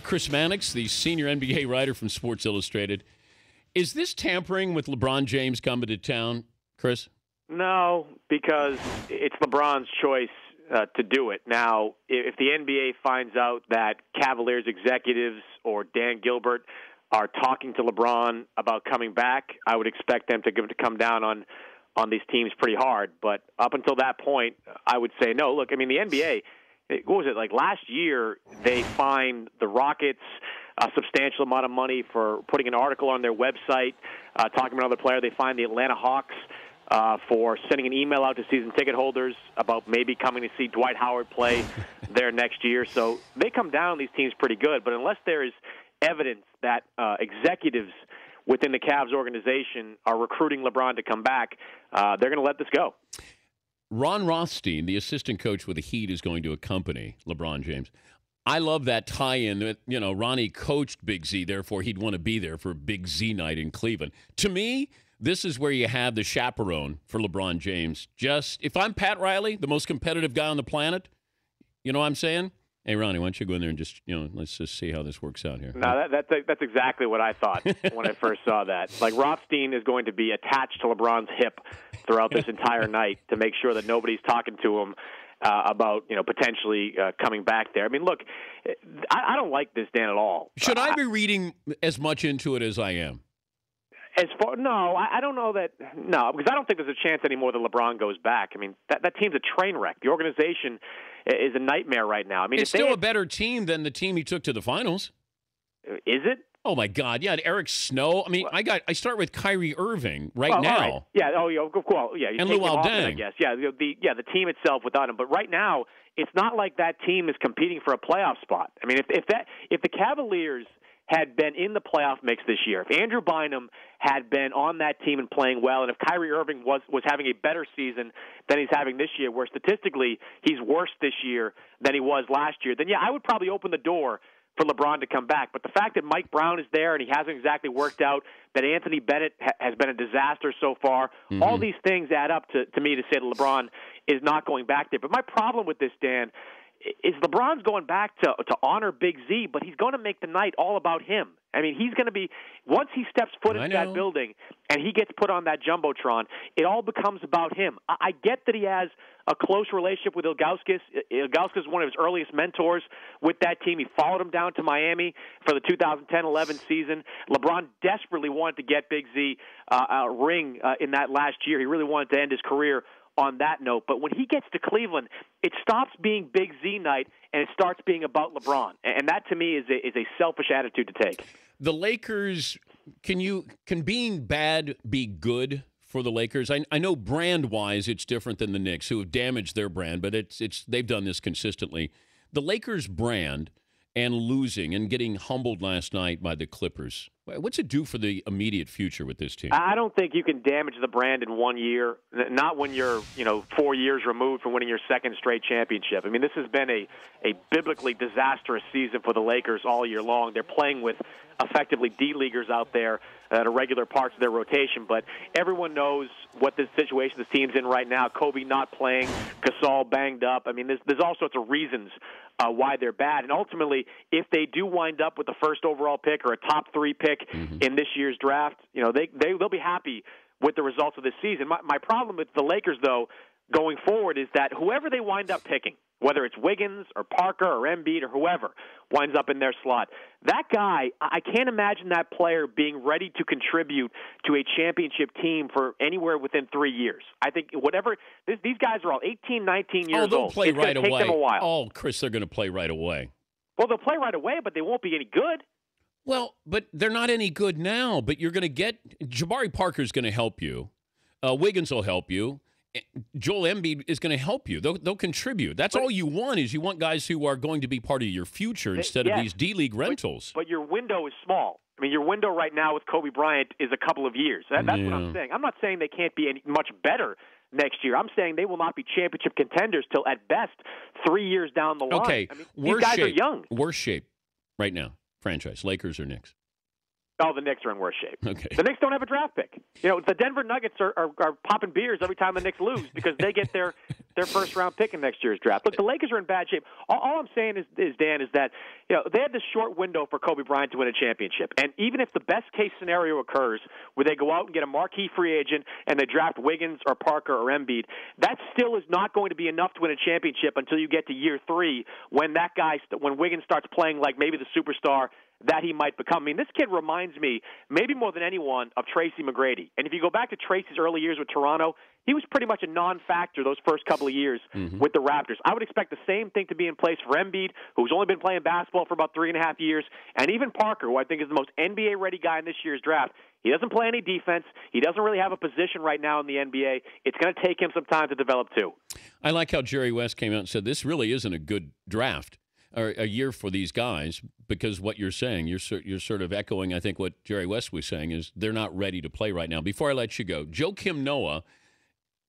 Chris Mannix, the senior NBA writer from Sports Illustrated. Is this tampering with LeBron James coming to town, Chris? No, because it's LeBron's choice to do it. Now, if the NBA finds out that Cavaliers executives or Dan Gilbert are talking to LeBron about coming back, I would expect them to come down on these teams pretty hard. But up until that point, I would say no. Look, I mean, the NBA, what was it, like last year, they fined the Rockets a substantial amount of money for putting an article on their website talking about another player. They fined the Atlanta Hawks for sending an email out to season ticket holders about maybe coming to see Dwight Howard play there next year. So they come down on these teams pretty good. But unless there is evidence that executives within the Cavs organization are recruiting LeBron to come back, they're going to let this go. Ron Rothstein, the assistant coach with the Heat, is going to accompany LeBron James. I love that tie-in that, Ronnie coached Big Z, therefore he'd want to be there for Big Z night in Cleveland. To me, this is where you have the chaperone for LeBron James. Just, if I'm Pat Riley, the most competitive guy on the planet, you know what I'm saying? Hey, Ronnie, why don't you go in there and just, let's just see how this works out here. No, that's exactly what I thought when I first saw that. Like, Rothstein is going to be attached to LeBron's hip throughout this entire night to make sure that nobody's talking to him about, potentially coming back there. I mean, look, I don't like this, Dan, at all. Should I be reading as much into it as I am? No, I don't know that. No, because I don't think there's a chance anymore that LeBron goes back. I mean, that team's a train wreck. The organization is a nightmare right now. I mean, it's still a better team than the team he took to the finals. Is it? Oh my God! Yeah, Eric Snow. I mean, I start with Kyrie Irving now. Right. Yeah. Oh, yeah. Well, yeah. You and take Luol him Deng. off, I guess. Yeah. The team itself without him, but right now it's not like that team is competing for a playoff spot. I mean, if the Cavaliers had been in the playoff mix this year, if Andrew Bynum had been on that team and playing well, and if Kyrie Irving was having a better season than he's having this year, where statistically he's worse this year than he was last year, then, yeah, I would probably open the door for LeBron to come back. But the fact that Mike Brown is there and he hasn't exactly worked out, that Anthony Bennett has been a disaster so far, all these things add up to me to say that LeBron is not going back there. But my problem with this, Dan, is LeBron's going back to honor Big Z, but he's going to make the night all about him. I mean, he's going to be, once he steps foot into that building and he gets put on that Jumbotron, it all becomes about him. I get that he has a close relationship with Ilgauskas. Ilgauskas is one of his earliest mentors with that team. He followed him down to Miami for the 2010-11 season. LeBron desperately wanted to get Big Z a ring in that last year. He really wanted to end his career on that note. But when he gets to Cleveland, it stops being Big Z night and it starts being about LeBron. And that, to me, is a selfish attitude to take. The Lakers, can being bad be good for the Lakers? I know brand-wise it's different than the Knicks, who have damaged their brand, but they've done this consistently. The Lakers' brand and losing and getting humbled last night by the Clippers, what's it do for the immediate future with this team? I don't think you can damage the brand in 1 year, not when you're 4 years removed from winning your second straight championship. I mean, this has been a biblically disastrous season for the Lakers all year long. They're playing with effectively D-leaguers out there at regular parts of their rotation, but everyone knows what this situation this team's in right now. Kobe not playing, Gasol banged up. I mean, there's all sorts of reasons why they're bad. And ultimately, if they do wind up with the first overall pick or a top 3 pick in this year's draft, they'll be happy with the results of this season. My problem with the Lakers, though, going forward is that whoever they wind up picking, whether it's Wiggins or Parker or Embiid or whoever winds up in their slot, that guy, I can't imagine that player being ready to contribute to a championship team for anywhere within 3 years. I think these guys are all 18, 19 years old. They'll play it's right away. Take them a while. Oh, Chris, they're going to play right away. Well, they'll play right away, but they won't be any good. Well, but they're not any good now. But you're going to get Jabari Parker's going to help you. Wiggins will help you. Joel Embiid is going to help you. They'll contribute. That's all you want is you want guys who are going to be part of your future instead of these D-League rentals. But your window is small. I mean, your window right now with Kobe Bryant is a couple of years. That's what I'm saying. I'm not saying they can't be any much better next year. I'm saying they will not be championship contenders till at best 3 years down the line. Okay, I mean, these guys are young. Worst shape right now, franchise, Lakers or Knicks? Oh, the Knicks are in worse shape. Okay. The Knicks don't have a draft pick. The Denver Nuggets are popping beers every time the Knicks lose because they get their first-round pick in next year's draft. Look, the Lakers are in bad shape. All I'm saying is, Dan, is that they had this short window for Kobe Bryant to win a championship. And even if the best-case scenario occurs where they go out and get a marquee free agent and they draft Wiggins or Parker or Embiid, that still is not going to be enough to win a championship until you get to year 3 when when Wiggins starts playing like maybe the superstar that he might become. I mean, this kid reminds me, maybe more than anyone, of Tracy McGrady. And if you go back to Tracy's early years with Toronto, he was pretty much a non-factor those first couple of years with the Raptors. I would expect the same thing to be in place for Embiid, who's only been playing basketball for about 3.5 years, and even Parker, who I think is the most NBA-ready guy in this year's draft. He doesn't play any defense. He doesn't really have a position right now in the NBA. It's going to take him some time to develop, too. I like how Jerry West came out and said this really isn't a good draft or a year for these guys, because what you're saying, you're sort of echoing, I think, what Jerry West was saying, is they're not ready to play right now. Before I let you go, Joakim Noah,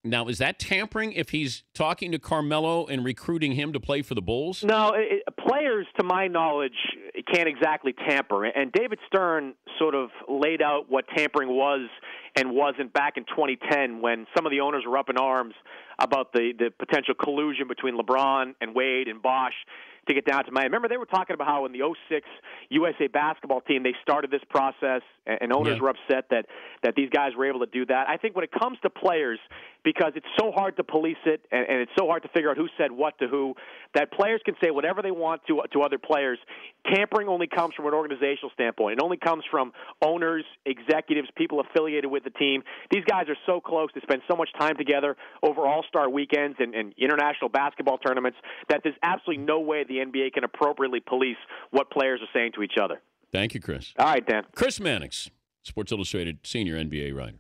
now, is that tampering if he's talking to Carmelo and recruiting him to play for the Bulls? No, players, to my knowledge, can't exactly tamper. And David Stern sort of laid out what tampering was and wasn't back in 2010 when some of the owners were up in arms about the potential collusion between LeBron and Wade and Bosch to get down to Miami. Remember, they were talking about how in the 06 USA basketball team, they started this process, and owners were upset that these guys were able to do that. I think when it comes to players, because it's so hard to police it, and it's so hard to figure out who said what to who, that players can say whatever they want to other players. Tampering only comes from an organizational standpoint. It only comes from owners, executives, people affiliated with the team. These guys are so close. They spend so much time together over all-star weekends and international basketball tournaments that there's absolutely no way the NBA can appropriately police what players are saying to each other. Thank you, Chris. All right, Dan. Chris Mannix, Sports Illustrated senior NBA writer.